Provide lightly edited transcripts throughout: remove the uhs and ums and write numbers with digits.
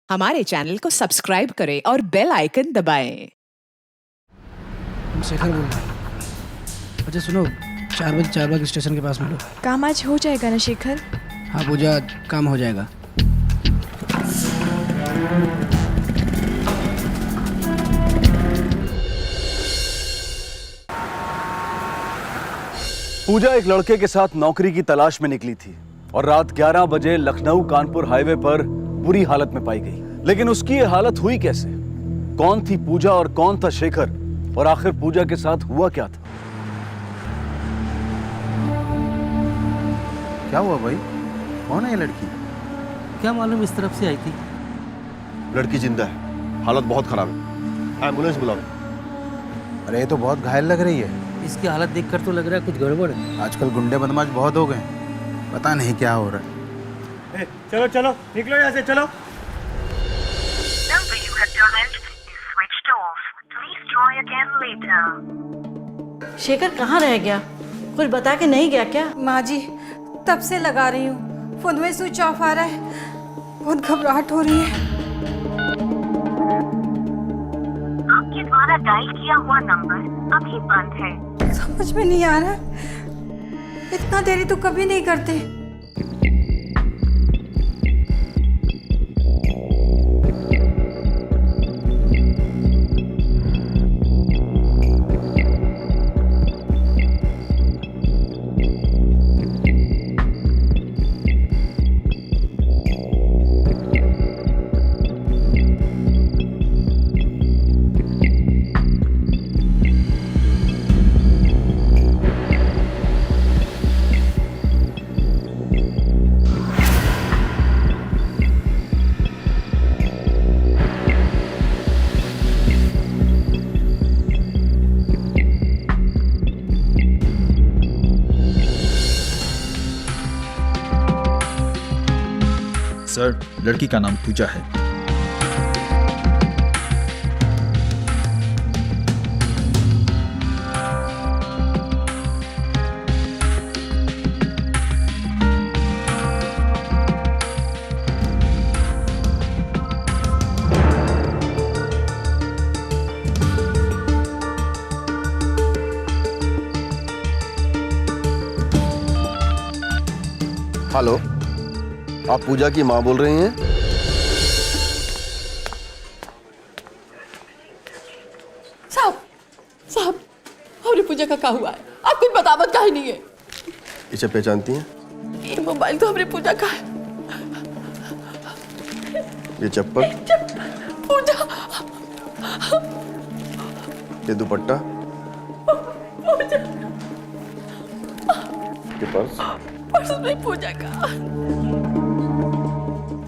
हमारे चैनल को सब्सक्राइब करें और बेल आइकन दबाएं। शेखर बोल रहा हूँ। अच्छा सुनो, 4 बजे स्टेशन के पास मिलो। काम आज हो जाएगा ना शेखर? हाँ पूजा, काम हो जाएगा। पूजा एक लड़के के साथ नौकरी की तलाश में निकली थी और रात 11 बजे लखनऊ कानपुर हाईवे पर बुरी हालत में पाई गई। लेकिन उसकी ये हालत हुई कैसे? कौन थी पूजा और कौन था शेखर? और आखिर पूजा के साथ हुआ क्या था? क्या हुआ भाई? कौन है ये लड़की? क्या मालूम, इस तरफ से आई थी। लड़की जिंदा है, हालत बहुत खराब है, एम्बुलेंस बुलाओ। अरे ये तो बहुत घायल लग रही है। इसकी हालत देखकर तो लग रहा है कुछ गड़बड़ है। आजकल गुंडे बदमाश बहुत हो गए, पता नहीं क्या हो रहा है। चलो चलो निकलो यहाँ से, चलो। Number you have dialed is switched off. Please try again later. Shekhar कहाँ रह गया? कुछ बता के नहीं गया क्या? माँ जी, तब से लगा रही हूँ, फोन में स्विच ऑफ आ रहा है, बहुत घबराहट हो रही है। आपके द्वारा डायल किया हुआ नंबर अभी बंद है। समझ में नहीं आ रहा, इतना देरी तो कभी नहीं करते। सर, लड़की का नाम पूजा है। हेलो, आप पूजा की माँ बोल रही हैं? साहब, हमारी पूजा का क्या हुआ है? आप कुछ बतावत काहे नहीं है? इसे पहचानती हैं? ये मोबाइल तो हमारी पूजा का है। ये चप्पल, पूजा, ये दुपट्टा, ये पर्स में पूजा का।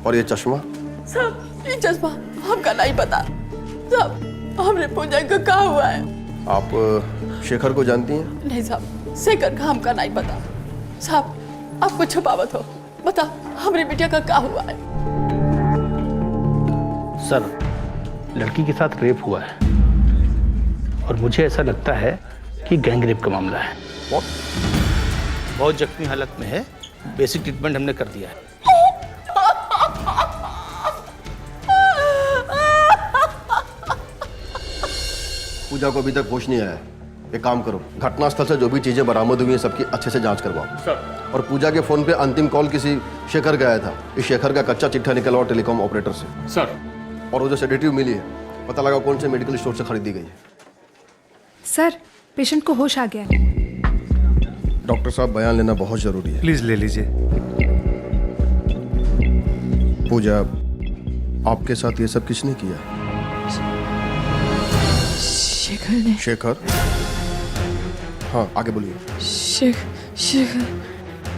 और ये चश्मा। साहब, ये चश्मा हमका नहीं पता। साहब, हमरे पूजा का क्या हुआ है? आप शेखर को जानती हैं? नहीं साहब, शेखर का हमका नहीं पता। साहब, आप कुछ छुपावत हो, बता हमरे बिटिया का क्या हुआ है? सर, लड़की के साथ रेप हुआ है और मुझे ऐसा लगता है कि गैंगरेप का मामला है। बहुत जख्मी हालत में है, बेसिक ट्रीटमेंट हमने कर दिया है। पूजा को अभी तक होश नहीं आया है। एक काम करो, घटनास्थल से जो भी चीजें बरामद हुई हैं सबकी अच्छे से जांच करवाओ। सर। और पूजा के फोन पे अंतिम कॉल किसी शेखर का आया था। इस शेखर का कच्चा चिट्ठा निकला और टेलीकॉम ऑपरेटर से। सर। और वो जो सेडेटिव मिली है, पता लगा कौन से मेडिकल स्टोर से खरीदी गई है। सर, पेशेंट को होश आ गया है। डॉक्टर साहब, बयान लेना बहुत जरूरी है। प्लीज ले लीजिए। पूजा, आपके साथ ये सब किसने किया? शेखर ने। शेखर? हाँ, आगे बोलिए।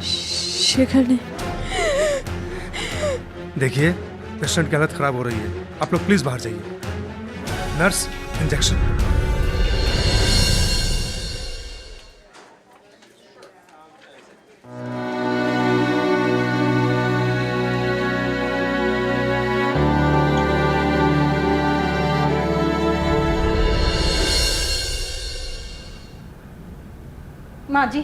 शेखर ने। देखिए, पेशेंट की हालत खराब हो रही है, आप लोग प्लीज बाहर जाइए। Nurse, injection. माँ जी,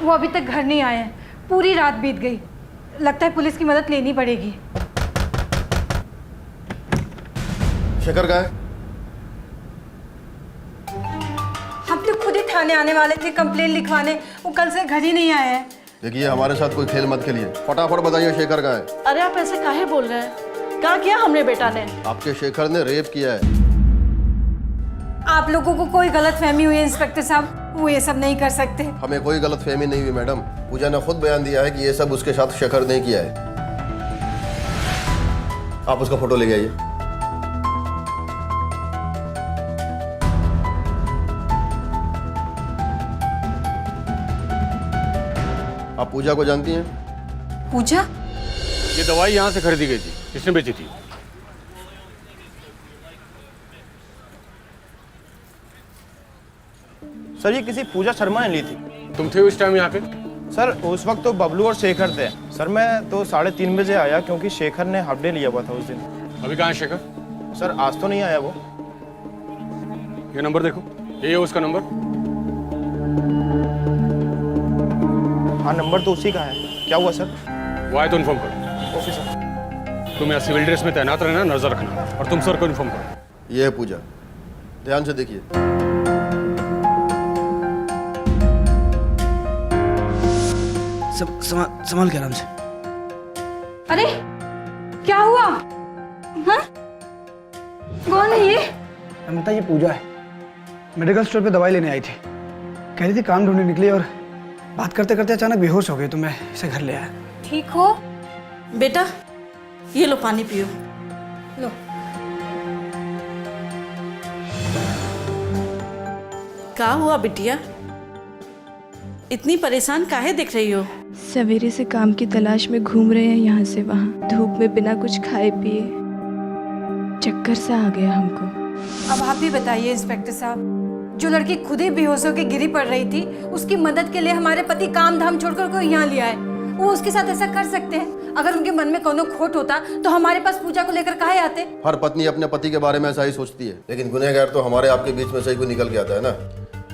वो अभी तक घर नहीं आए हैं, पूरी रात बीत गई। लगता है पुलिस की मदद लेनी पड़ेगी। शेखर कहाँ है? हम तो खुद ही थाने आने वाले थे कंप्लेन लिखवाने, वो कल से घर ही नहीं आए हैं। देखिए हमारे साथ कोई खेल मत खेलिए, फटाफट बताइए शेखर कहाँ है? अरे आप ऐसे काहे बोल रहे हैं? क्या किया हमने बेटा ने? आपके शेखर ने रेप किया है। आप लोगों को कोई गलत फहमी हुई है इंस्पेक्टर साहब, वो ये सब नहीं कर सकते। हमें कोई गलत फहमी नहीं हुई मैडम, पूजा ने खुद बयान दिया है कि ये सब उसके साथ शेखर ने किया है। आप उसका फोटो ले आइए। आप पूजा को जानती हैं? पूजा? ये दवाई यहाँ से खरीदी गई थी, किसने बेची थी? सर ये किसी पूजा शर्मा ने ली थी। तुम थे उस टाइम यहाँ पे? सर उस वक्त तो बबलू और शेखर थे। सर मैं तो 3:30 बजे आया क्योंकि शेखर ने हाफ डे लिया हुआ था उस दिन। अभी कहाँ है शेखर? सर आज तो नहीं आया वो। ये नंबर देखो, ये है उसका नंबर। हाँ नंबर तो उसी का है। क्या हुआ सर? वो आए तो इन्फॉर्म करो। Okay sir. तुम यहाँ सिविल ड्रेस में तैनात रहना, नजर रखना, और तुम सर को इन्फॉर्म करो। ये है पूजा, ध्यान से देखिए। संभाल के आराम से। अरे क्या हुआ? हाँ? कौन है ये? अमिता ये पूजा है, मेडिकल स्टोर पे दवाई लेने आई थी। कह रही थी काम ढूंढने निकली और बात करते करते अचानक बेहोश हो गई, तो मैं इसे घर ले आया। ठीक हो? बेटा ये लो पानी पियो। लो। क्या हुआ बिटिया? इतनी परेशान काहे दिख रही हो? सवेरे से काम की तलाश में घूम रहे हैं यहाँ से वहाँ, धूप में बिना कुछ खाए पिए। चक्कर सा आ गया हमको। अब आप ही बताइए इंस्पेक्टर साहब, जो लड़की खुद ही बेहोश होकर गिरी पड़ रही थी, उसकी मदद के लिए हमारे पति काम धाम छोड़कर को यहाँ लिया है। वो उसके साथ ऐसा कर सकते हैं? अगर उनके मन में कोनो खोट होता तो हमारे पास पूजा को लेकर काहे आते? हर पत्नी अपने पति के बारे में ऐसा ही सोचती है, लेकिन गुनहगार तो हमारे आपके बीच में से ही कोई निकल के आता है ना।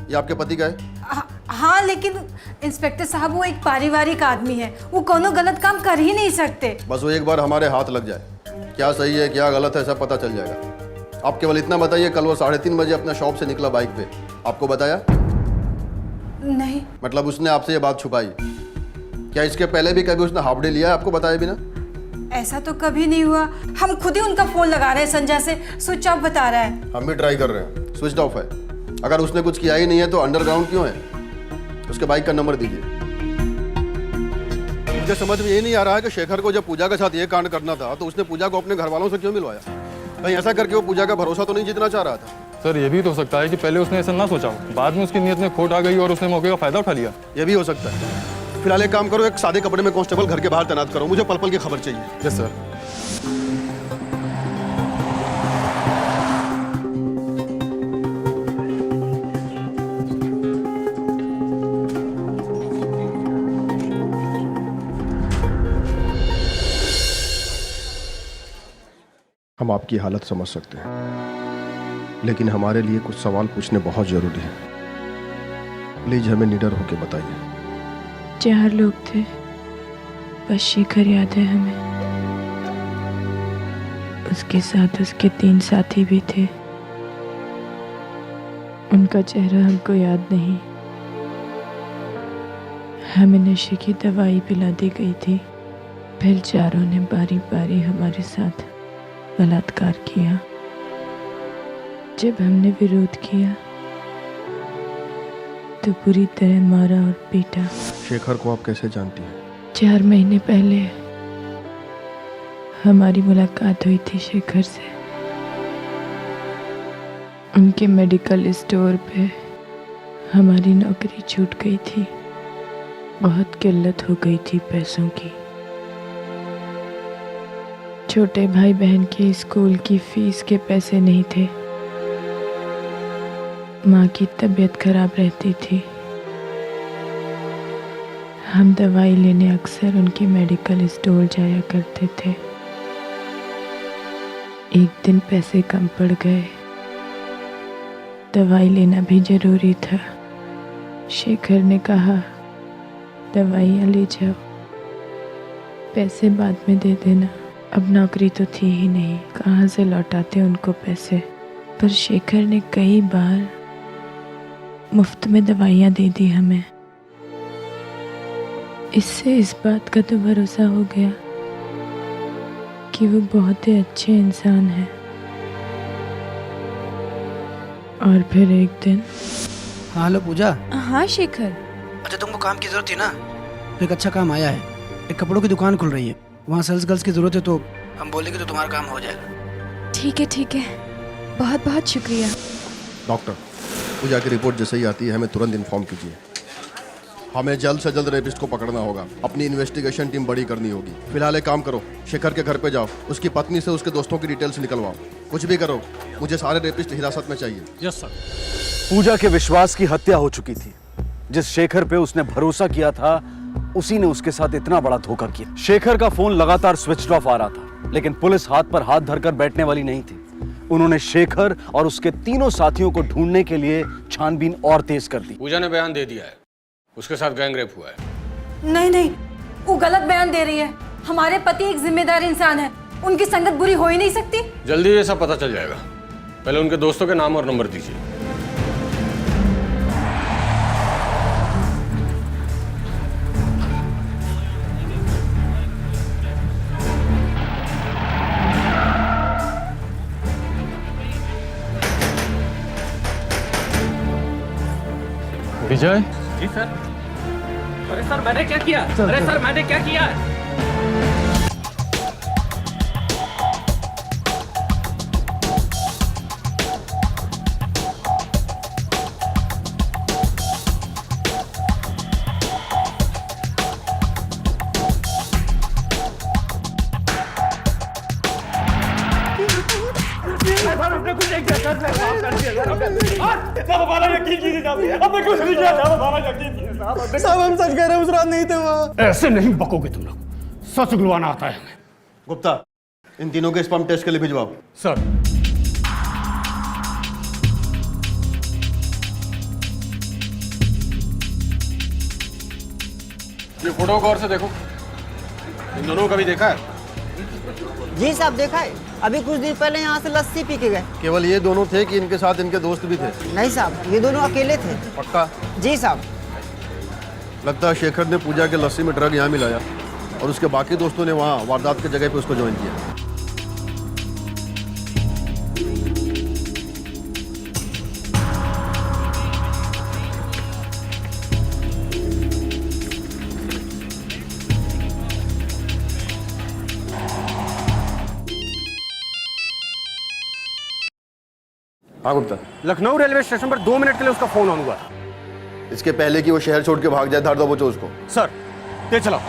ये आपके पति का है? हाँ लेकिन इंस्पेक्टर साहब वो एक पारिवारिक आदमी है, वो कोनो गलत काम कर ही नहीं सकते। बस वो एक बार हमारे हाथ लग जाए, क्या सही है क्या गलत है सब पता चल जाएगा। आप केवल इतना बताइए, कल वो 3:30 बजे अपना शॉप से निकला बाइक पे, आपको बताया? नहीं। मतलब उसने आपसे ये बात छुपाई? क्या इसके पहले भी कभी उसने हाफ डे लिया है आपको बताए बिना? ऐसा तो कभी नहीं हुआ, हम खुद ही उनका फोन लगा रहे हैं संजय से, स्विच ऑफ बता रहा है। हम भी ट्राई कर रहे हैं, स्विच ऑफ है। अगर उसने कुछ किया ही नहीं है तो अंडरग्राउंड क्यों है? उसके बाइक का नंबर दीजिए। मुझे समझ में ये नहीं आ रहा है कि शेखर को जब पूजा के साथ ये कांड करना था तो उसने पूजा को अपने घर वालों से क्यों मिलवाया? कहीं ऐसा करके वो पूजा का भरोसा तो नहीं जीतना चाह रहा था? सर ये भी तो हो सकता है कि पहले उसने ऐसा ना सोचा हो, बाद में उसकी नीयत में खोट आ गई और उसने मौके का फायदा उठा लिया। ये भी हो सकता है। फिलहाल एक काम करो, एक सादे कपड़े में कांस्टेबल घर के बाहर तैनात करो, मुझे पल पल की खबर चाहिए। Yes sir. हम आपकी हालत समझ सकते हैं, लेकिन हमारे लिए कुछ सवाल पूछने बहुत जरूरी है। प्लीज हमें निडर होकर बताइए। 4 लोग थे, बस शेखर याद है हमें। उसके साथ उसके 3 साथी भी थे, उनका चेहरा हमको याद नहीं। हमें नशे की दवाई पिला दी गई थी, फिर चारों ने बारी बारी हमारे साथ बलात्कार किया। जब हमने विरोध किया तो बुरी तरह मारा और पीटा। शेखर को आप कैसे जानती हैं? 4 महीने पहले हमारी मुलाकात हुई थी शेखर से। उनके मेडिकल स्टोर पे हमारी नौकरी छूट गई थी, बहुत किल्लत हो गई थी पैसों की। छोटे भाई बहन के स्कूल की फीस के पैसे नहीं थे, माँ की तबीयत खराब रहती थी। हम दवाई लेने अक्सर उनके मेडिकल स्टोर जाया करते थे। एक दिन पैसे कम पड़ गए, दवाई लेना भी जरूरी था। शेखर ने कहा दवाइयाँ ले जाओ, पैसे बाद में दे देना। अब नौकरी तो थी ही नहीं, कहाँ से लौटाते उनको पैसे। पर शेखर ने कई बार मुफ्त में दवाइयाँ दे दी हमें। इससे इस बात का तो भरोसा हो गया कि वो बहुत ही अच्छे इंसान हैं। और फिर एक दिन। हाँ हेलो पूजा। हाँ शेखर। अच्छा तुमको काम की जरूरत थी ना, तो एक अच्छा काम आया है। एक कपड़ों की दुकान खुल रही है, वहाँ सेल्स गर्ल्स की जरूरत है, तो हम बोलेंगे तो तुम्हारा काम हो जाएगा। ठीक है, बहुत बहुत शुक्रिया। डॉक्टर, पूजा की रिपोर्ट जैसे ही आती है हमें तुरंत इन्फॉर्म कीजिए। हमें जल्द से जल्द रेपिस्ट को पकड़ना होगा। अपनी इन्वेस्टिगेशन टीम बड़ी करनी होगी। फिलहाल एक काम करो, शेखर के घर पे जाओ, उसकी पत्नी से उसके दोस्तों की डिटेल्स निकलवाओ। कुछ भी करो, मुझे सारे रेपिस्ट हिरासत में चाहिए। Yes sir. पूजा के विश्वास की हत्या हो चुकी थी। जिस शेखर पे उसने भरोसा किया था, उसी ने उसके साथ इतना बड़ा धोखा किया। शेखर का फोन लगातार स्विच ऑफ आ रहा था, लेकिन पुलिस हाथ पर हाथ धरकर बैठने वाली नहीं थी। उन्होंने शेखर और उसके तीनों साथियों को ढूंढने के लिए छानबीन और तेज कर दी। पूजा ने बयान दे दिया है, उसके साथ गैंग रेप हुआ है। नहीं, वो गलत बयान दे रही है। हमारे पति एक जिम्मेदार इंसान है, उनकी संगत बुरी हो ही नहीं सकती। जल्दी ये सब पता चल जाएगा। पहले उनके दोस्तों के नाम और नंबर दीजिए। विजय। जी सर। अरे सर मैंने क्या किया? अरे सर मैंने क्या किया? साहब हम सच कह रहे हैं, उस रात नहीं थे वहाँ। ऐसे नहीं बकोगे तुम लोग, सच उगलवाना आता है हमें। गुप्ता, इन तीनों के स्पर्म टेस्ट के लिए भिजवाओ। सर। ये फोटो गौर से देखो, इन दोनों का भी देखा है? जी साहब देखा है, अभी कुछ दिन पहले यहाँ से लस्सी पी के गए। केवल ये दोनों थे कि इनके साथ इनके दोस्त भी थे? नहीं साहब, ये दोनों अकेले थे। पक्का? जी साहब। लगता है शेखर ने पूजा के लस्सी में ड्रग यहाँ मिलाया और उसके बाकी दोस्तों ने वहाँ वारदात की जगह पे उसको ज्वाइन किया। हाँ गुप्ता। लखनऊ रेलवे स्टेशन पर 2 मिनट के लिए उसका फोन ऑन हुआ। इसके पहले कि वो शहर छोड़ के भाग जाए, धार दो बचो उसको। सर तेज चलाओ।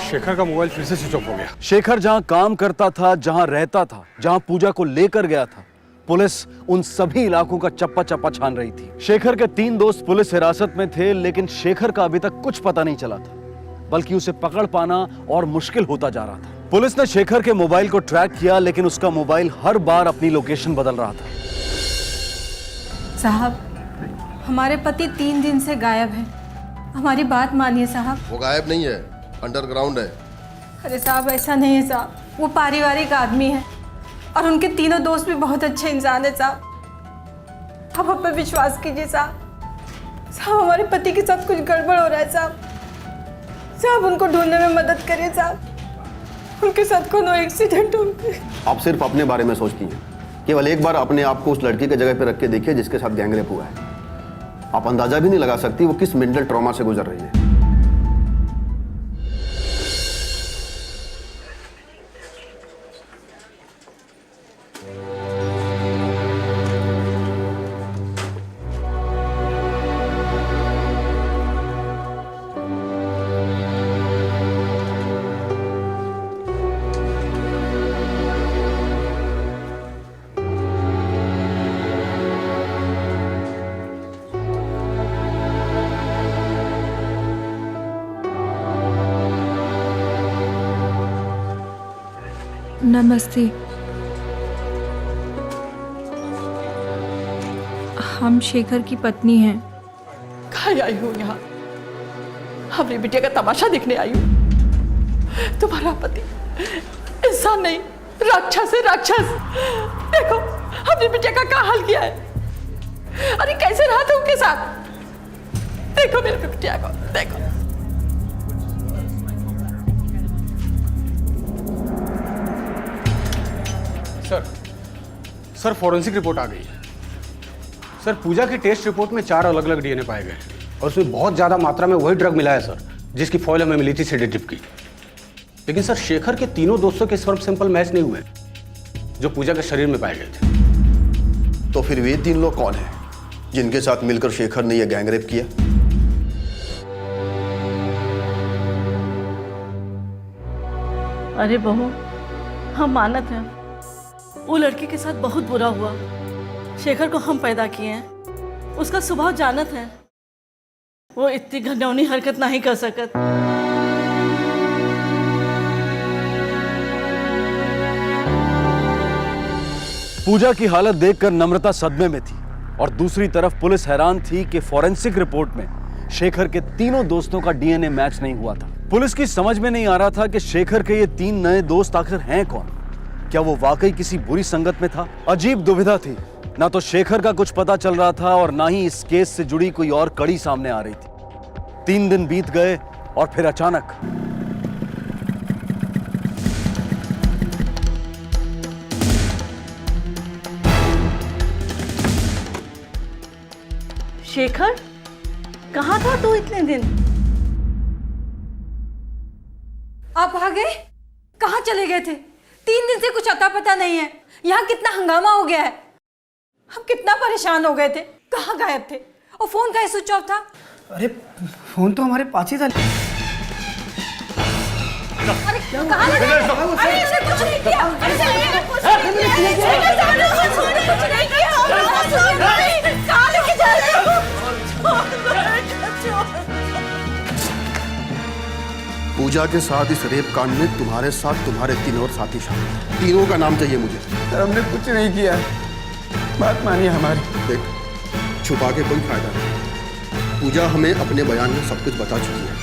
शेखर का मोबाइल फिर से स्विच ऑफ हो गया। शेखर जहां काम करता था, जहां रहता था, जहां पूजा को लेकर गया था, पुलिस उन सभी इलाकों का चप्पा चप्पा छान रही थी। शेखर के 3 दोस्त पुलिस हिरासत में थे, लेकिन शेखर का अभी तक कुछ पता नहीं चला था, बल्कि उसे पकड़ पाना और मुश्किल होता जा रहा था। पुलिस ने शेखर के मोबाइल को ट्रैक किया, लेकिन उसका मोबाइल हर बार अपनी लोकेशन बदल रहा था। साहब, हमारे पति 3 दिन से गायब हैं। हमारी बात मानिए साहब। वो गायब नहीं है, अंडरग्राउंड है। अरे साहब ऐसा नहीं है साहब, वो पारिवारिक आदमी है और उनके तीनों दोस्त भी बहुत अच्छे इंसान है साहब। आप हम पर विश्वास कीजिए साहब। साहब हमारे पति के साथ कुछ गड़बड़ हो रहा है साहब। साहब उनको ढूंढने में मदद करिए साहब। उनके साथ कोनो एक्सीडेंट हो गया। आप सिर्फ अपने बारे में सोचती हैं। केवल एक बार अपने आप को उस लड़की के जगह पे रख के देखिए जिसके साथ गैंगरेप हुआ है। आप अंदाजा भी नहीं लगा सकती वो किस मेंटल ट्रॉमा से गुजर रही है। नमस्ते। हम शेखर की पत्नी हैं। कहाँ आई हूँ यहाँ? हमारी बिटिया का तमाशा देखने आई हूँ। तुम्हारा पति इंसान नहीं, राक्षस है, राक्षस। देखो हमारी बिटिया का क्या हाल किया है। अरे कैसे रहा था उनके साथ? देखो मेरी बिटिया को, देखो। सर फॉरेंसिक रिपोर्ट आ गई है। सर पूजा की टेस्ट रिपोर्ट में 4 अलग अलग डीएनए पाए गए हैं और उसमें बहुत ज़्यादा मात्रा में वही ड्रग मिला है सर जिसकी फॉइल हमें मिली थी सेडेटिव की। लेकिन सर शेखर के तीनों दोस्तों के स्पर्म सैंपल मैच नहीं हुए जो पूजा के शरीर में पाए गए थे। तो फिर वे 3 लोग कौन हैं जिनके साथ मिलकर शेखर ने यह गैंगरेप किया? अरे बहू, हम मानत हैं वो लड़की के साथ बहुत बुरा हुआ। शेखर को हम पैदा किए हैं, उसका स्वभाव जानत है, वो इतनी घिनौनी हरकत नहीं कर सकत। पूजा की हालत देखकर नम्रता सदमे में थी और दूसरी तरफ पुलिस हैरान थी कि फॉरेंसिक रिपोर्ट में शेखर के तीनों दोस्तों का डीएनए मैच नहीं हुआ था। पुलिस की समझ में नहीं आ रहा था कि शेखर के ये 3 नए दोस्त आखिर हैं कौन। क्या वो वाकई किसी बुरी संगत में था? अजीब दुविधा थी। ना तो शेखर का कुछ पता चल रहा था और ना ही इस केस से जुड़ी कोई और कड़ी सामने आ रही थी। 3 दिन बीत गए और फिर अचानक शेखर, कहाँ था तू इतने दिन? आप आ गए? कहाँ चले गए थे? 3 दिन से कुछ अता पता नहीं है। यहाँ कितना हंगामा हो गया है। हम कितना परेशान हो गए थे। कहाँ गायब थे? और फोन का स्विच ऑफ था। अरे फोन तो हमारे पास ही था। अरे कहाँ लगा? अरे उसने कुछ नहीं किया। अरे कुछ नहीं किया। कहाँ लेके जा रहे हो? पूजा के साथ इस रेप कांड में तुम्हारे साथ तुम्हारे 3 और साथी शामिल। तीनों का नाम चाहिए मुझे। सर हमने कुछ नहीं किया, बात मानिए हमारी। देख, छुपा के कोई फायदा नहीं। पूजा हमें अपने बयान में सब कुछ बता चुकी है।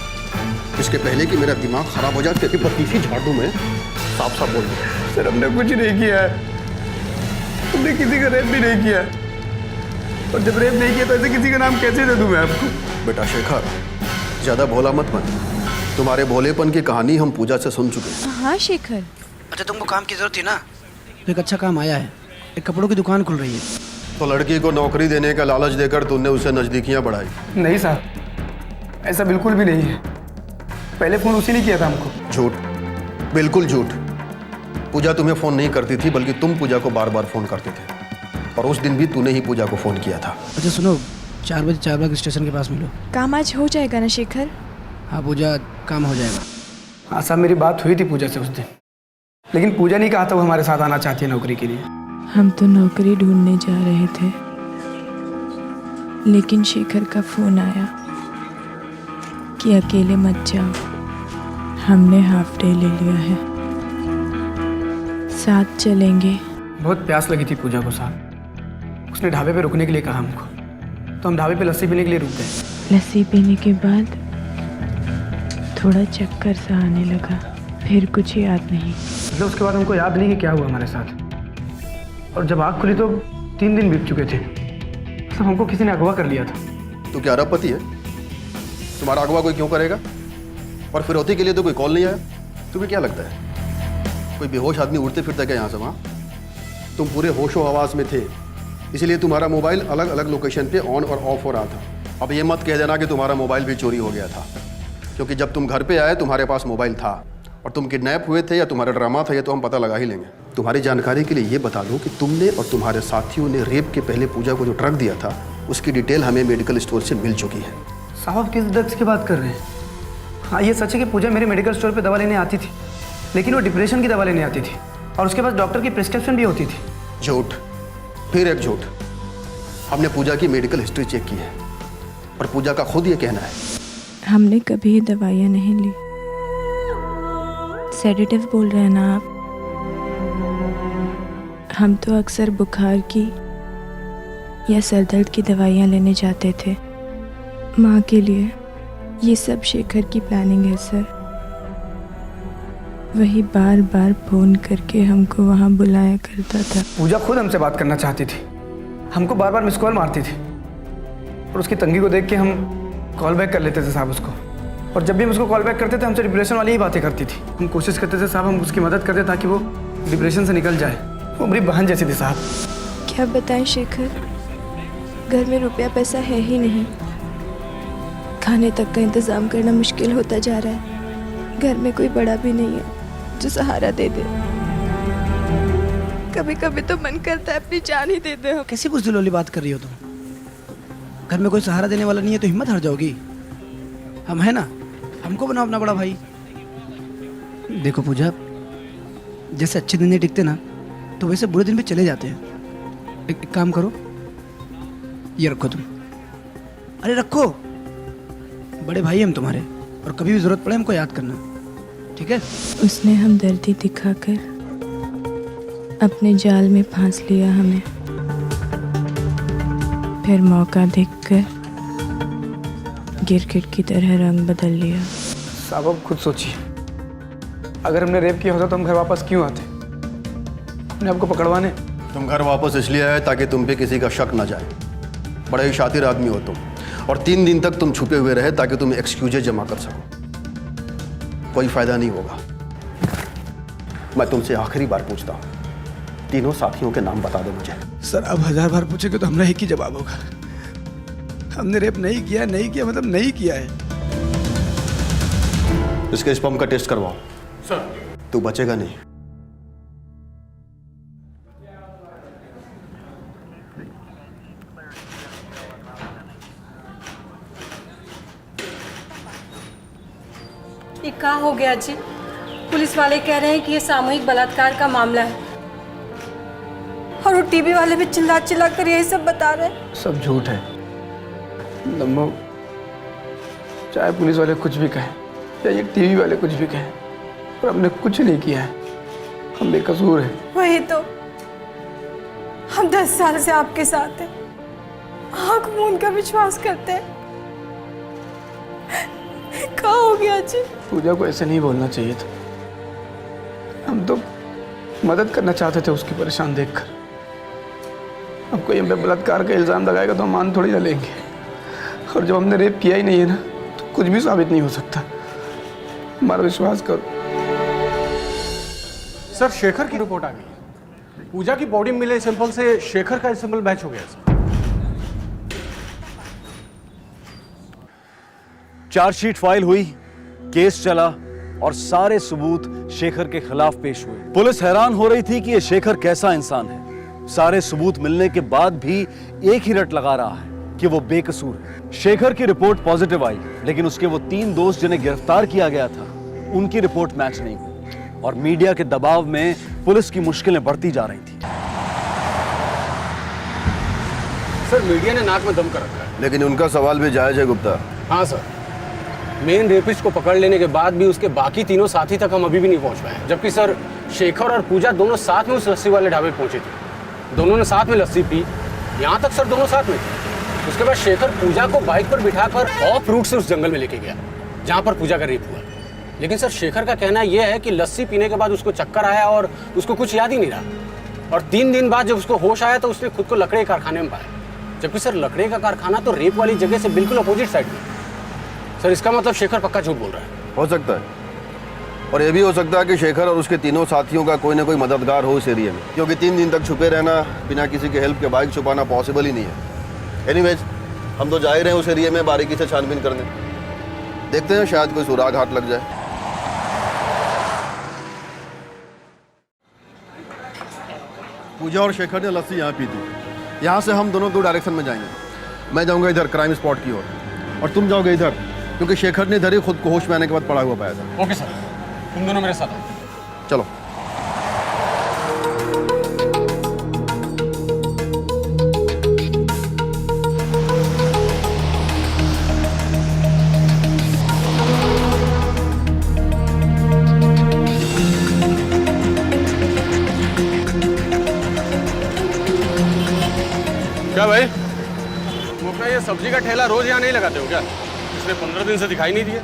इसके पहले कि मेरा दिमाग खराब हो जाए तेरी बत्तीसी झाड़ू में साफ साफ बोल दो। सर हमने कुछ नहीं किया है, हमने किसी का रेप भी नहीं किया। और जब रेप नहीं किया तो ऐसे किसी का नाम कैसे दे दूं मैं आपको? बेटा शेखर, ज्यादा भोला मत बन। तुम्हारे भोलेपन की कहानी हम पूजा से सुन चुके हैं। हाँ शेखर। अच्छा तुमको काम की जरूरत थी ना, तो एक अच्छा काम आया है। एक कपड़ों की दुकान खुल रही है। तो लड़की को नौकरी देने का लालच देकर तुमने उसे नजदीकियां बढ़ाई? नहीं साहब, ऐसा बिल्कुल भी नहीं है। पहले फोन उसी ने किया था हमको। झूठ, बिल्कुल झूठ। पूजा तुम्हें फोन नहीं करती थी बल्कि तुम पूजा को बार बार फोन करते थे। और उस दिन भी तूने ही पूजा को फोन किया था। अच्छा सुनो, 4 बजे चारबाग स्टेशन के पास मिलो। काम आज हो जाएगा ना शेखर? हाँ पूजा, काम हो जाएगा। हाँ साहब, मेरी बात हुई थी पूजा से उस दिन, लेकिन पूजा नहीं कहा था वो हमारे साथ आना चाहती है नौकरी के लिए। हम तो नौकरी ढूंढने जा रहे थे, लेकिन शेखर का फोन आया कि अकेले मत जाओ, हमने हाफ डे ले लिया है, साथ चलेंगे। बहुत प्यास लगी थी पूजा को साहब। उसने ढाबे पे रुकने के लिए कहा हमको, तो हम ढाबे पे लस्सी पीने के लिए रुक गए। लस्सी पीने के बाद थोड़ा चक्कर सा आने लगा, फिर कुछ याद नहीं। मतलब उसके बाद हमको याद नहीं कि क्या हुआ हमारे साथ। और जब आँख खुली तो 3 दिन बीत चुके थे। सब हमको किसी ने अगवा कर लिया था। तू क्या अरबपति है? तुम्हारा अगवा कोई क्यों करेगा? और फिरौती के लिए तो कोई कॉल नहीं आया। तुम्हें क्या लगता है कोई बेहोश आदमी उड़ते फिरता क्या यहाँ से वहाँ? तुम पूरे होशो हवास में थे, इसलिए तुम्हारा मोबाइल अलग अलग लोकेशन पे ऑन और ऑफ हो रहा था। अब ये मत कह देना कि तुम्हारा मोबाइल भी चोरी हो गया था, क्योंकि जब तुम घर पे आए तुम्हारे पास मोबाइल था। और तुम किडनैप हुए थे या तुम्हारा ड्रामा था ये तो हम पता लगा ही लेंगे। तुम्हारी जानकारी के लिए ये बता दूं कि तुमने और तुम्हारे साथियों ने रेप के पहले पूजा को जो ड्रग दिया था उसकी डिटेल हमें मेडिकल स्टोर से मिल चुकी है। साहब किस ड्रग्स की बात कर रहे हैं? हाँ ये सच है कि पूजा मेरे मेडिकल स्टोर पे दवा लेने आती थी, लेकिन वो डिप्रेशन की दवा लेने आती थी और उसके पास डॉक्टर की प्रिस्क्रिप्शन भी होती थी। झूठ, फिर एक झूठ। हमने पूजा की मेडिकल हिस्ट्री चेक की है और पूजा का खुद ये कहना है हमने कभी दवाइयाँ नहीं ली। सेडेटिव बोल रहे हैं ना आप? हम तो अक्सर बुखार की या सर दर्द की दवाइयाँ लेने जाते थे माँ के लिए। ये सब शेखर की प्लानिंग है सर। वही बार बार फोन करके हमको वहाँ बुलाया करता था। पूजा खुद हमसे बात करना चाहती थी, हमको बार बार मिस कॉल मारती थी और उसकी तंगी को देख के हम कॉल बैक कर लेते थे साहब उसको। और जब भी हम उसको कॉल बैक करते थे हमसे डिप्रेशन वाली ही बातें करती थी। हम कोशिश करते थे साहब हम उसकी मदद करते ताकि वो डिप्रेशन से निकल जाए। वो मेरी बहन जैसी थी साहब। क्या बताएं शेखर, घर में रुपया पैसा है ही नहीं, खाने तक का इंतज़ाम करना मुश्किल होता जा रहा है। घर में कोई बड़ा भी नहीं है जो सहारा दे दे। कभी कभी तो मन करता है अपनी जान ही दे दे। कैसी बुज़दिल वाली बात कर रही हो तुम? घर में कोई सहारा देने वाला नहीं है तो हिम्मत हार जाओगी। हम है ना, हमको बनाओ अपना बड़ा भाई। देखो पूजा, जैसे अच्छे दिन नहीं टिकते ना तो वैसे बुरे दिन भी चले जाते हैं। एक काम करो, ये रखो तुम। अरे रखो, बड़े भाई हम तुम्हारे, और कभी भी जरूरत पड़े हमको याद करना, ठीक है? उसने हमदर्दी दिखाकर अपने जाल में फांस लिया हमें, फिर मौका देखकर गिरगिट की तरह रंग बदल लिया। साहब अब खुद सोचिए, अगर हमने रेप किया होता तो हम घर वापस क्यों आते? अपने आपको पकड़वाने। तुम घर वापस इसलिए आए ताकि तुम पे किसी का शक ना जाए। बड़े ही शातिर आदमी हो तुम, और 3 दिन तक तुम छुपे हुए रहे ताकि तुम एक्सक्यूजेज जमा कर सको। कोई फायदा नहीं होगा। मैं तुमसे आखिरी बार पूछता हूँ, तीनों साथियों के नाम बता दो मुझे। सर अब 1000 बार पूछेंगे तो हमारा एक ही जवाब होगा, हमने रेप नहीं किया। नहीं किया मतलब नहीं किया है। इसके स्पर्म का टेस्ट करवाओ। सर। तू बचेगा नहीं। ये क्या हो गया जी? पुलिस वाले कह रहे हैं कि ये सामूहिक बलात्कार का मामला है, और वो टीवी वाले भी चिल्ला चिल्ला कर यही सब बता रहे हैं। सब झूठ है नम्मो, चाहे पुलिस वाले कुछ भी कहें या ये टीवी वाले कुछ भी कहें, पर हमने कुछ नहीं किया है। हम बेकसूर हैं। वही तो, हम 10 साल से आपके साथ हैं, आंख मूंद कर विश्वास करते हैं। क्या हो गया जी? पूजा को ऐसे नहीं बोलना चाहिए था। हम तो मदद करना चाहते थे उसकी परेशान देखकर। अब कोई हम पे बलात्कार का इल्जाम लगाएगा तो हम मान थोड़ी ना लेंगे, और जब हमने रेप किया ही नहीं है ना तो कुछ भी साबित नहीं हो सकता। हमारा विश्वास करो। सर शेखर की रिपोर्ट आ गई। पूजा की बॉडी में मिले सैंपल से शेखर का सैंपल मैच हो गया सर। चार्जशीट फाइल हुई, केस चला और सारे सबूत शेखर के खिलाफ पेश हुए। पुलिस हैरान हो रही थी कि यह शेखर कैसा इंसान है। सारे सबूत मिलने के बाद भी एक ही रट लगा रहा है कि वो बेकसूर है। शेखर की रिपोर्ट पॉजिटिव आई, लेकिन उसके वो 3 दोस्त जिन्हें गिरफ्तार किया गया था उनकी रिपोर्ट मैच नहीं हुई, और मीडिया के दबाव में पुलिस की मुश्किलें बढ़ती जा रही थी। सर मीडिया ने नाक में दम कर रखा है। लेकिन उनका सवाल भी जायज है गुप्ता। हाँ सर, मेन रेपिस्ट को पकड़ लेने के बाद भी उसके बाकी तीनों साथी तक हम अभी भी नहीं पहुंच पाए। जबकि सर शेखर और पूजा दोनों साथ में उस लस्सी वाले ढाबे पहुंचे थे, दोनों ने साथ में लस्सी पी। यहाँ तक सर दोनों साथ में थे। उसके बाद शेखर पूजा को बाइक पर बिठाकर ऑफ रूट से उस जंगल में लेके गया जहाँ पर पूजा का रेप हुआ। लेकिन सर शेखर का कहना यह है कि लस्सी पीने के बाद उसको चक्कर आया और उसको कुछ याद ही नहीं रहा, और 3 दिन बाद जब उसको होश आया तो उसने खुद को लकड़े कारखाने में पाया। जबकि सर लकड़े का कारखाना तो रेप वाली जगह से बिल्कुल अपोजिट साइड में। सर इसका मतलब शेखर पक्का झूठ बोल रहा है। हो सकता है, और यह भी हो सकता है कि शेखर और उसके तीनों साथियों का कोई ना कोई मददगार हो इस एरिया में, क्योंकि 3 दिन तक छुपे रहना बिना किसी के हेल्प के बाइक छुपाना पॉसिबल ही नहीं है। एनीवेज हम तो जा ही रहे हैं उस एरिया में बारीकी से छानबीन करने। देखते हैं शायद कोई सुराग हाथ लग जाए। पूजा और शेखर ने लस्सी यहाँ पी थी। यहाँ से हम दोनों 2 डायरेक्शन में जाएंगे। मैं जाऊँगा इधर क्राइम स्पॉट की ओर, और तुम जाओगे इधर, क्योंकि शेखर ने इधर ही खुद को होश में आने के बाद पड़ा हुआ पाया था। ओके सर, तुम दोनों मेरे साथ आओ। चलो। क्या भाई, वो अपना ये सब्जी का ठेला रोज यहाँ नहीं लगाते हो क्या? पिछले 15 दिन से दिखाई नहीं दिए।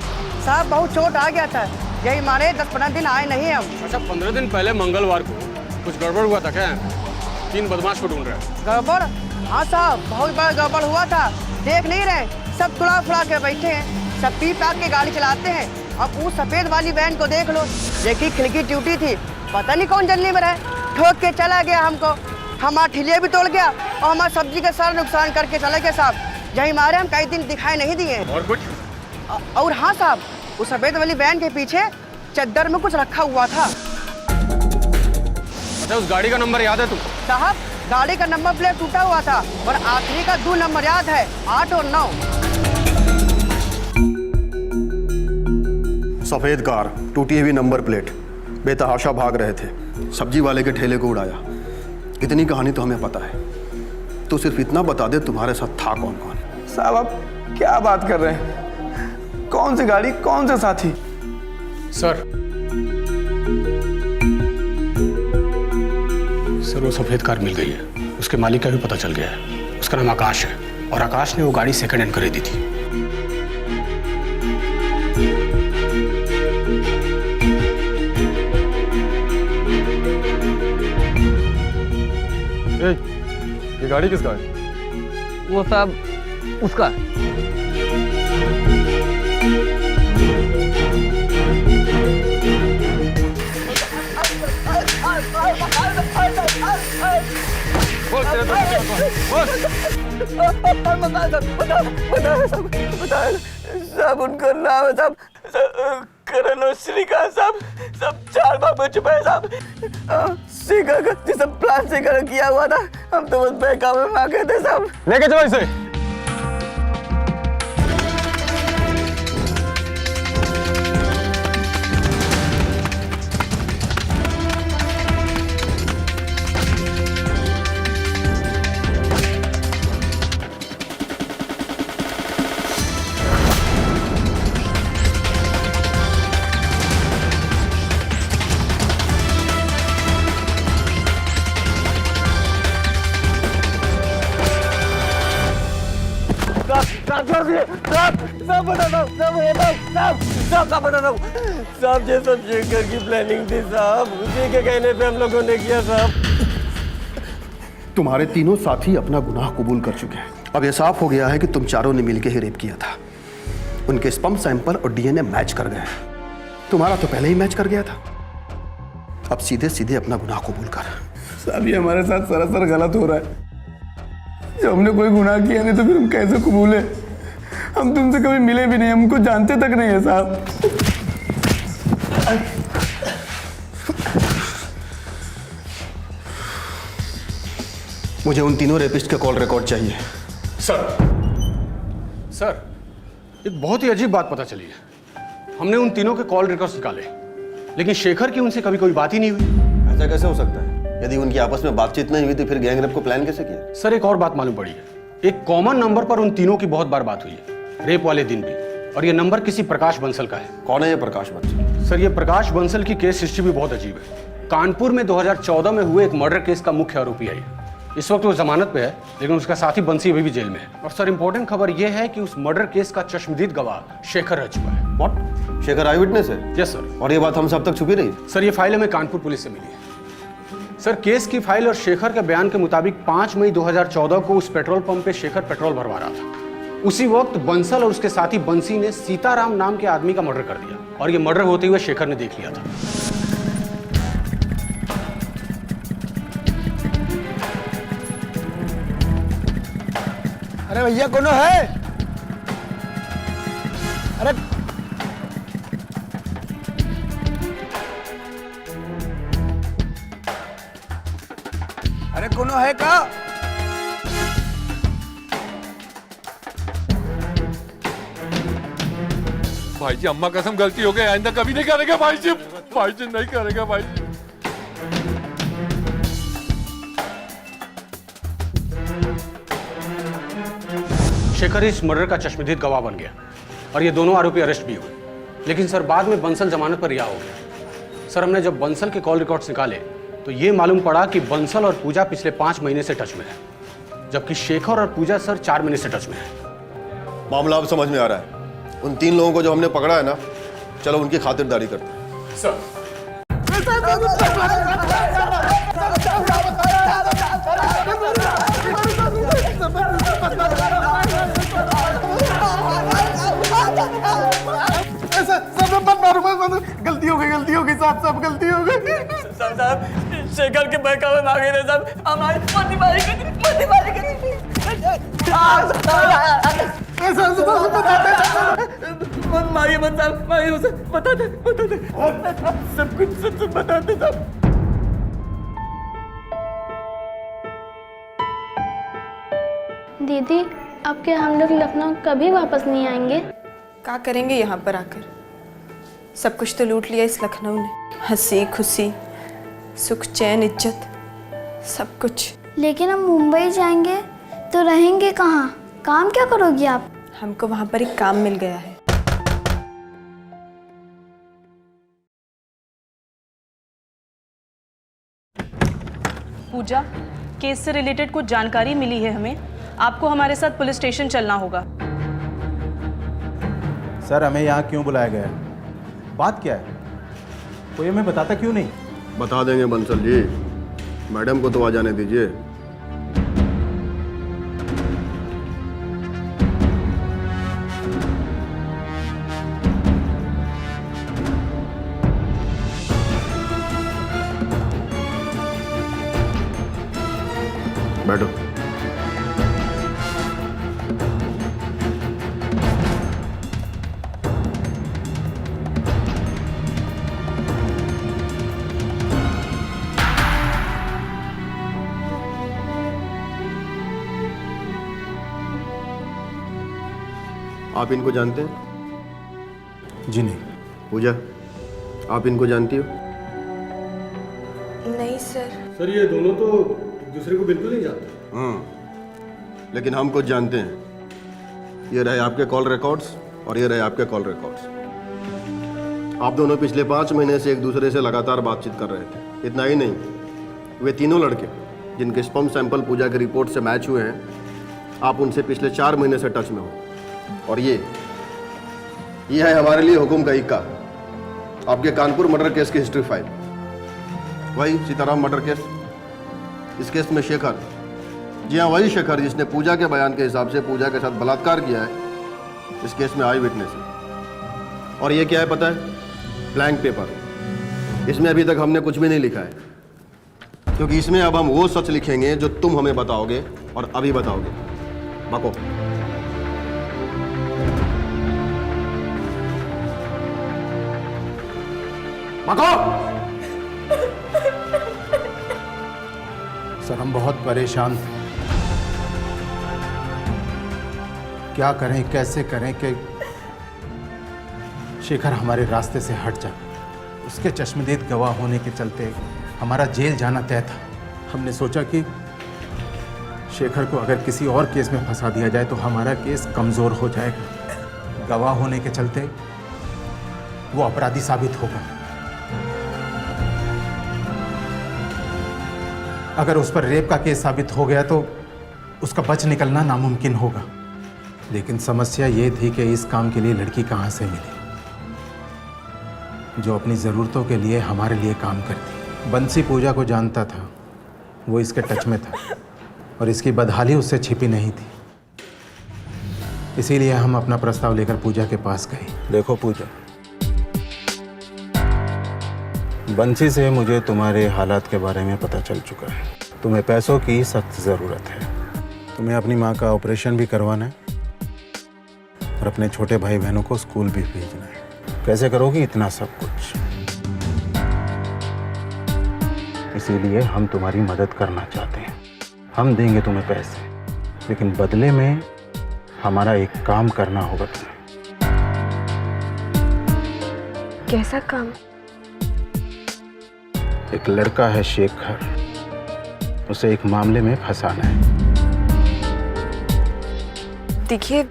साहब बहुत चोट आ गया था, यही मारे 10-15 दिन आए नहीं हम। अच्छा, 15 दिन पहले मंगलवार को कुछ गड़बड़ हुआ था क्या? 3 बदमाश को ढूंढ रहे हैं। गड़बड़? हाँ साहब, बहुत बड़ा गड़बड़ हुआ था। देख नहीं रहे, सब तुड़ा फुड़ा के बैठे हैं, सब पी पाक के गाड़ी चलाते हैं। अब वो सफेद वाली वैन को देख लो, देखी खिड़की टूटी थी, पता नहीं कौन जल्दी में रहे, ठोक के चला गया हमको। हमारा ठिलिया भी तोड़ गया और हमारी सब्जी का सारा नुकसान करके चला गया साहब। यही मारे हम कई दिन दिखाई नहीं दिए। और कुछ? और हाँ साहब, उस सफेद वाली वैन के पीछे चद्दर में कुछ रखा हुआ था। अच्छा, उस गाड़ी का नंबर याद है तुम? साहब, गाड़ी का नंबर प्लेट टूटा हुआ था और आखिरी का 2 नंबर याद है, 8 और 9। सफेद कार, टूटी हुई नंबर प्लेट, बेतहाशा भाग रहे थे, सब्जी वाले के ठेले को उड़ाया। इतनी कहानी तो हमें पता है, तो सिर्फ इतना बता दे तुम्हारे साथ था कौन कौन? साहब आप क्या बात कर रहे हैं? कौन सी गाड़ी, कौन से साथी? सर वो सफेद कार मिल गई है, उसके मालिक का भी पता चल गया है। उसका नाम आकाश है और आकाश ने वो गाड़ी सेकंड हैंड खरीदी थी। ये गाड़ी किसका है? वो साहब उसका। साहब उनका नाम है साहब करण और श्रीकांत साहब, सब 4 भाग में छुपे हैं साहब। श्रीकांत का जिस प्लान से किया हुआ था, हम तो बस बहकावे में आ गए थे साहब। लेके चलो इसे। साहब ये सब शेखर की प्लानिंग थी साहब, उसी के कहने पे हम लोगों ने किया साहब। तुम्हारे तीनों साथी अपना गुनाह कबूल कर चुके हैं। अब यह साफ हो गया है कि तुम चारों ने मिलकर ही रेप किया था। उनके स्पर्म सैंपल और डीएनए मैच कर गए। तुम्हारा तो पहले ही मैच कर गया था। अब सीधे सीधे अपना गुनाह कबूल कर। साहब ये हमारे साथ सरासर गलत हो रहा है। जब हमने कोई गुनाह किया नहीं तो फिर हम कैसे कबूले? हम तुमसे कभी मिले भी नहीं, हमको जानते तक नहीं है साहब। मुझे उन तीनों रेपिस्ट के कॉल रिकॉर्ड चाहिए। सर एक बहुत ही अजीब बात पता चली है। हमने उन तीनों के कॉल रिकॉर्ड्स निकाले, लेकिन शेखर की उनसे कभी कोई बात ही नहीं हुई। ऐसा कैसे हो सकता है? यदि उनकी आपस में बातचीत नहीं हुई तो फिर गैंग रेप को प्लान कैसे किया? सर एक और बात मालूम पड़ी है। एक कॉमन नंबर पर उन तीनों की बहुत बार बात हुई है, रेप वाले दिन भी, और ये नंबर किसी प्रकाश बंसल का है। कौन है ये प्रकाश बंसल? सर ये प्रकाश बंसल की केस हिस्ट्री भी बहुत अजीब है। कानपुर में 2014 में हुए एक मर्डर केस का मुख्य आरोपी है। इस वक्त वो जमानत पे है, लेकिन उसका साथी बंसी अभी भी जेल में है। और सर इंपॉर्टेंट खबर यह है कि उस मर्डर केस का चश्मदीद गवाह शेखर रह चुका है। व्हाट? शेखर आई विटनेस है? Yes sir. और ये बात हम सब तक छुपी रही? सर ये फाइल हमें कानपुर पुलिस से मिली है। सर केस की फाइल और शेखर के बयान के मुताबिक 5 मई 2014 को उस पेट्रोल पंप पे शेखर पेट्रोल भरवा रहा था। उसी वक्त बंसल और उसके साथी बंसी ने सीताराम नाम के आदमी का मर्डर कर दिया, और ये मर्डर होते हुए शेखर ने देख लिया था। अरे भैया कौन है? अरे अरे कौन है का? भाई जी अम्मा कसम गलती हो गई, आइंदा कभी नहीं करेगा भाई जी। भाई जी नहीं करेगा भाई जी। शेखर इस मर्डर का चश्मदीद गवाह बन गया और ये दोनों आरोपी अरेस्ट भी हुए। लेकिन सर बाद में बंसल जमानत पर रिहा हो गया। सर हमने जब बंसल के कॉल रिकॉर्ड्स निकाले तो ये मालूम पड़ा कि बंसल और पूजा पिछले 5 महीने से टच में है। जबकि शेखर और पूजा सर 4 महीने से टच में है। मामला अब समझ में आ रहा है। उन 3 लोगों को जो हमने पकड़ा है ना, चलो उनकी खातिरदारी करते हैं। सर गलती हो गई साहब, सब गलती हो गई। साहब शेखर के बहकावे मांगे रहे साहब, हमारी मत मारी मारिए मत साहब, मारिए उसे, बता दे सब कुछ सब बता दे साहब। दीदी अब क्या हम लोग लखनऊ कभी वापस नहीं आएंगे? क्या करेंगे यहाँ पर आकर? सब कुछ तो लूट लिया इस लखनऊ ने, हंसी खुशी, सुख चैन इज्जत, सब कुछ। लेकिन हम मुंबई जाएंगे तो रहेंगे कहाँ? काम क्या करोगी आप? हमको वहाँ पर एक काम मिल गया है। पूजा, केस से रिलेटेड कुछ जानकारी मिली है हमें, आपको हमारे साथ पुलिस स्टेशन चलना होगा। सर हमें यहाँ क्यों बुलाया गया है? बात क्या है? कोई हमें बताता क्यों नहीं? बता देंगे बंसल जी, मैडम को तो आ जाने दीजिए। बैठो। आप इनको जानते हैं? जी नहीं। पूजा, आप इनको जानती हो? नहीं सर। सर ये दोनों तो एक दूसरे को बिल्कुल नहीं जानते। लेकिन हम कुछ जानते हैं। ये रहे आपके कॉल रिकॉर्ड्स और ये रहे आपके कॉल रिकॉर्ड्स। आप दोनों पिछले 5 महीने से एक दूसरे से लगातार बातचीत कर रहे थे। इतना ही नहीं, वे तीनों लड़के जिनके स्पर्म सैंपल पूजा की रिपोर्ट से मैच हुए हैं, आप उनसे पिछले 4 महीने से टच में हो। और ये है हमारे लिए हुकुम का इक्का, आपके कानपुर मर्डर केस की हिस्ट्री फाइल। वही सीताराम मर्डर केस। इस केस में शेखर, जी हाँ वही शेखर जिसने पूजा के बयान के हिसाब से पूजा के साथ बलात्कार किया है, इस केस में आई विटनेस है। और ये क्या है पता है? Blank paper. इसमें अभी तक हमने कुछ भी नहीं लिखा है, क्योंकि इसमें अब हम वो सच लिखेंगे जो तुम हमें बताओगे और अभी बताओगे। बको। सर हम बहुत परेशान थे, क्या करें कैसे करें कि शेखर हमारे रास्ते से हट जाए। उसके चश्मदीद गवाह होने के चलते हमारा जेल जाना तय था। हमने सोचा कि शेखर को अगर किसी और केस में फंसा दिया जाए तो हमारा केस कमज़ोर हो जाएगा। गवाह होने के चलते वो अपराधी साबित होगा। अगर उस पर रेप का केस साबित हो गया तो उसका बच निकलना नामुमकिन होगा। लेकिन समस्या ये थी कि इस काम के लिए लड़की कहाँ से मिले जो अपनी ज़रूरतों के लिए हमारे लिए काम करती। बंसी पूजा को जानता था, वो इसके टच में था और इसकी बदहाली उससे छिपी नहीं थी। इसीलिए हम अपना प्रस्ताव लेकर पूजा के पास गए। देखो पूजा, बंसी से मुझे तुम्हारे हालात के बारे में पता चल चुका है। तुम्हें पैसों की सख्त ज़रूरत है। तुम्हें अपनी माँ का ऑपरेशन भी करवाना है और अपने छोटे भाई बहनों को स्कूल भी भेजना है। कैसे करोगी इतना सब कुछ? इसीलिए हम तुम्हारी मदद करना चाहते हैं। हम देंगे तुम्हें पैसे, लेकिन बदले में हमारा एक काम करना होगा तुम्हें। कैसा काम? एक लड़का है शेखर, उसे एक मामले में फंसाना है। देखिए,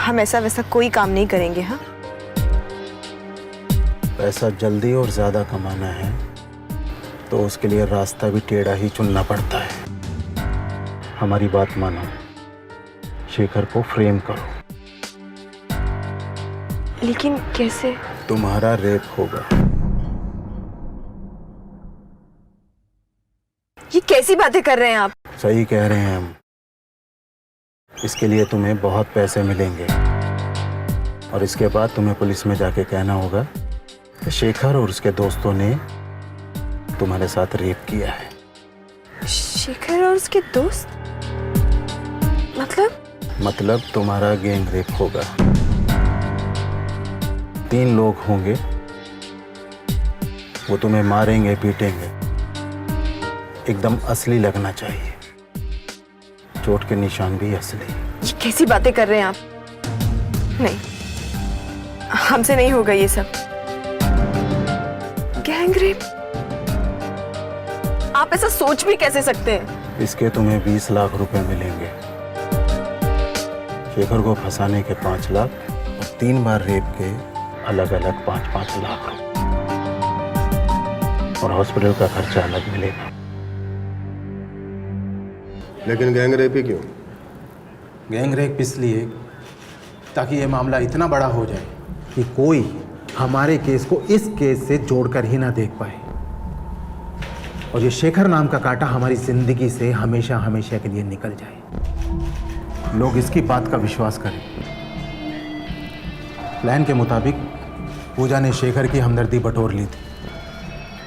हम ऐसा वैसा कोई काम नहीं करेंगे। हाँ, पैसा जल्दी और ज्यादा कमाना है तो उसके लिए रास्ता भी टेढ़ा ही चुनना पड़ता है। हमारी बात मानो, शेखर को फ्रेम करो। लेकिन कैसे? तुम्हारा रेप होगा। ये कैसी बातें कर रहे हैं आप? सही कह रहे हैं हम। इसके लिए तुम्हें बहुत पैसे मिलेंगे और इसके बाद तुम्हें पुलिस में जाके कहना होगा कि शेखर और उसके दोस्तों ने तुम्हारे साथ रेप किया है। शेखर और उसके दोस्त? मतलब तुम्हारा गैंग रेप होगा। 3 लोग होंगे, वो तुम्हें मारेंगे, पीटेंगे। एकदम असली लगना चाहिए, चोट के निशान भी असली। ये कैसी बातें कर रहे हैं आप? नहीं, हमसे नहीं होगा ये सब। Gang rape? आप ऐसा सोच भी कैसे सकते हैं? इसके तुम्हें 20 लाख रुपए मिलेंगे। शेखर को फंसाने के 5 लाख और 3 बार रेप के अलग अलग 5-5 लाख और हॉस्पिटल का खर्चा अलग मिलेगा। लेकिन गैंग रेप ही क्यों? गैंग रेप इसलिए ताकि ये मामला इतना बड़ा हो जाए कि कोई हमारे केस को इस केस से जोड़कर ही ना देख पाए और ये शेखर नाम का कांटा हमारी जिंदगी से हमेशा हमेशा के लिए निकल जाए। लोग इसकी बात का विश्वास करें। प्लान के मुताबिक पूजा ने शेखर की हमदर्दी बटोर ली थी,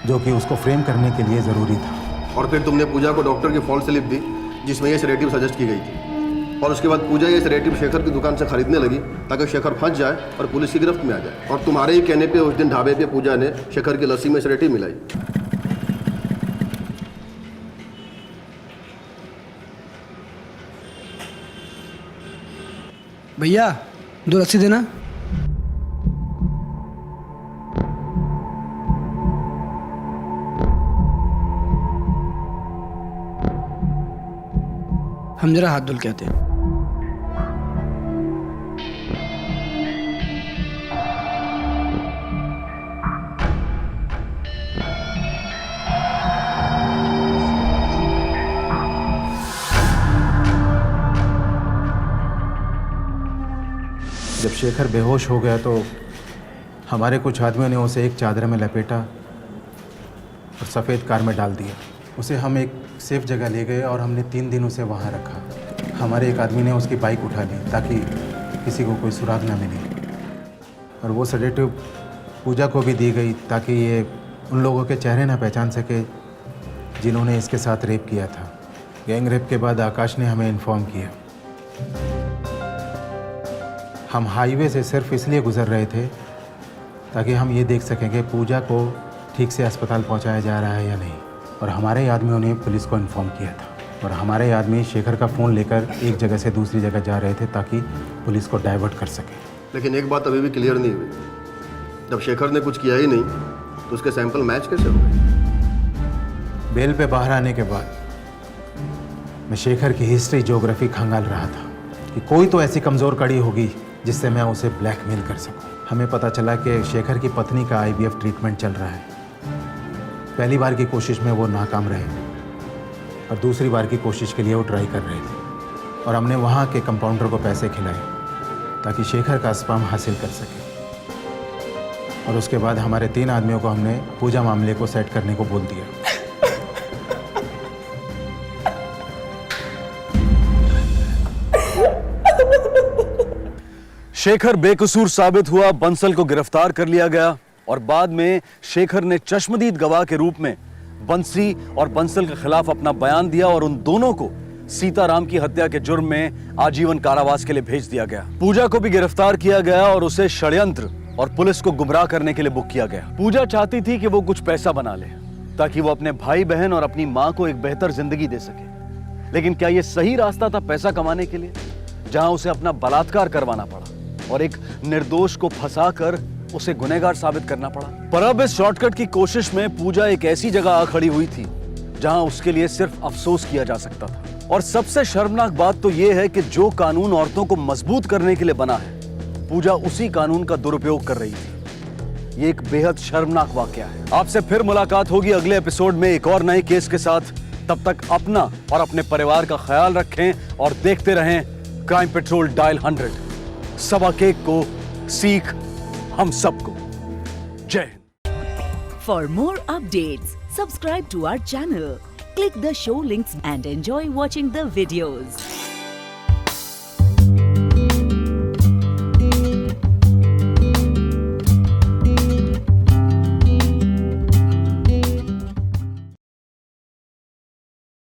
जो कि उसको फ्रेम करने के लिए ज़रूरी था। और फिर तुमने पूजा को डॉक्टर की फॉल्स स्लिप दी जिसमें ये सेडेटिव सजेस्ट की गई थी, और उसके बाद पूजा ये सेडेटिव शेखर की दुकान से खरीदने लगी ताकि शेखर फंस जाए और पुलिस की गिरफ्त में आ जाए। और तुम्हारे ही कहने पे उस दिन ढाबे पे पूजा ने शेखर की लस्सी में सेडेटिव मिलाई। भैया 2 लस्सी देना। हम जरा हाथ धुल के आते हैं। जब शेखर बेहोश हो गया तो हमारे कुछ आदमियों ने उसे एक चादर में लपेटा और सफ़ेद कार में डाल दिया। उसे हम एक सेफ जगह ले गए और हमने 3 दिन उसे वहाँ रखा। हमारे एक आदमी ने उसकी बाइक उठा ली ताकि किसी को कोई सुराग ना मिले, और वो सेडेटिव पूजा को भी दी गई ताकि ये उन लोगों के चेहरे ना पहचान सके जिन्होंने इसके साथ रेप किया था। गैंग रेप के बाद आकाश ने हमें इन्फॉर्म किया। हम हाईवे से सिर्फ इसलिए गुजर रहे थे ताकि हम ये देख सकें कि पूजा को ठीक से अस्पताल पहुंचाया जा रहा है या नहीं, और हमारे आदमियों ने पुलिस को इन्फॉर्म किया था। और हमारे आदमी शेखर का फ़ोन लेकर एक जगह से दूसरी जगह जा रहे थे ताकि पुलिस को डाइवर्ट कर सके। लेकिन एक बात अभी भी क्लियर नहीं हुई, जब शेखर ने कुछ किया ही नहीं तो उसके सैंपल मैच कैसे हो गए? बेल पे बाहर आने के बाद मैं शेखर की हिस्ट्री ज्योग्राफी खंगाल रहा था कि कोई तो ऐसी कमज़ोर कड़ी होगी जिससे मैं उसे ब्लैकमेल कर सकूं। हमें पता चला कि शेखर की पत्नी का IVF ट्रीटमेंट चल रहा है। पहली बार की कोशिश में वो नाकाम रहे और दूसरी बार की कोशिश के लिए वो ट्राई कर रहे थे, और हमने वहाँ के कंपाउंडर को पैसे खिलाए ताकि शेखर का स्पर्म हासिल कर सके। और उसके बाद हमारे 3 आदमियों को हमने पूजा मामले को सेट करने को बोल दिया। शेखर बेकसूर साबित हुआ, बंसल को गिरफ्तार कर लिया गया और बाद में शेखर ने चश्मदीद गवाह के रूप में बंसी और बंसल के खिलाफ अपना बयान दिया और उन दोनों को सीताराम की हत्या के जुर्म में आजीवन कारावास के लिए भेज दिया गया। पूजा को भी गिरफ्तार किया गया और उसे षड्यंत्र और पुलिस को गुमराह करने के लिए बुक किया गया। पूजा चाहती थी कि वो कुछ पैसा बना ले ताकि वो अपने भाई बहन और अपनी माँ को एक बेहतर जिंदगी दे सके। लेकिन क्या ये सही रास्ता था पैसा कमाने के लिए, जहां उसे अपना बलात्कार करवाना पड़ा और एक निर्दोष को फंसाकर उसे गुनहगार साबित करना पड़ा। पर अब इस शॉर्टकट की कोशिश में पूजा एक ऐसी जगह आ खड़ी हुई थी जहां उसके लिए सिर्फ अफसोस किया जा सकता था। और सबसे शर्मनाक बात तो यह है कि जो कानून औरतों को मजबूत करने के लिए बना है, पूजा उसी कानून का दुरुपयोग कर रही थी। ये एक बेहद शर्मनाक वाकया है। आपसे फिर मुलाकात होगी अगले एपिसोड में एक और नए केस के साथ। तब तक अपना और अपने परिवार का ख्याल रखें और देखते रहें क्राइम पेट्रोल डायल 100। सबक एक को सीख हम सबको। जय Hind. For more updates, subscribe to our channel, click the show links and enjoy watching the videos.